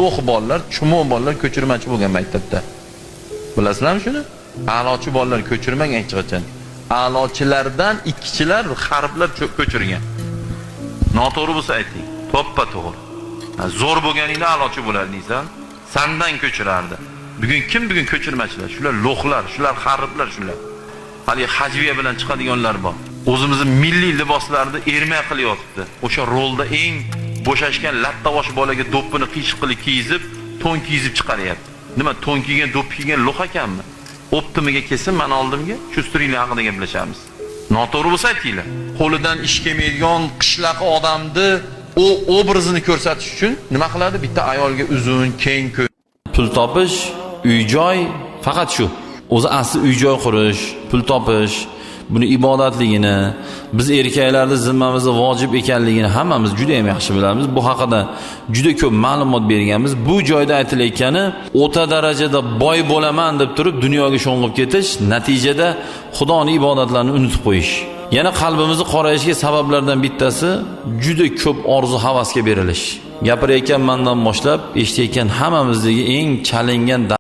lo'q bolalar, chumoq bolalar ko'chirmachi bo'lgan maktabda. Bilasizlarmi shuni? A'lochi bolalar ko'chirmagan hech qachon. A'lochilardan ikkichilar, harflar ko'chirgan. Noto'g'ri bo'lsa ayting. To'ppa to'g'ri. Zo'r bo'lganingda a'lochi bo'lardingsan, sandan ko'chirardi. Bugun ko'chirmachilar? Shular lo'qlar, shular harflar shular. Hali hajviya bilan chiqadiganlar bor. O'zimizni milliy liboslarni ermay qilyapti. O'sha rolda eng bo'shashgan lattavosh bolaga do'ppini qiyshiq qilib kiyizib, to'n kiyizib chiqaryapti. Nima to'n kiygan, do'pp kiygan lo'q ekanmi? Optimiga kelsin, men oldimga shustriylar haqida gaplashamiz. Noto'g'ri bo'lsa aytinglar. Qo'lidan ish kelmaydigan qishloq odamni o obrazini ko'rsatish uchun nima qiladi? Bitta ayolga uzun, keng pul topish, uy-joy faqat shu. O'zi asli uy-joy qurish, pul topish, buni ibodatligini, biz erkaklarning zimmamizda vojib ekanligini hammamiz juda ham yaxshi bilamiz. Bu haqida juda ko'p ma'lumot berganmiz. Bu joyda aytilayotgani, o'ta darajada boy bo'laman deb turib dunyoga sho'ng'ib ketish, natijada Xudoning ibodatlarini unutib qo'yish. Yana qalbimizni qorayishiga sabablardan bittasi juda ko'p orzu havasga berilish. Gapirayotgan mandan boshlab eshitayotgan hammamizdagi eng chalingan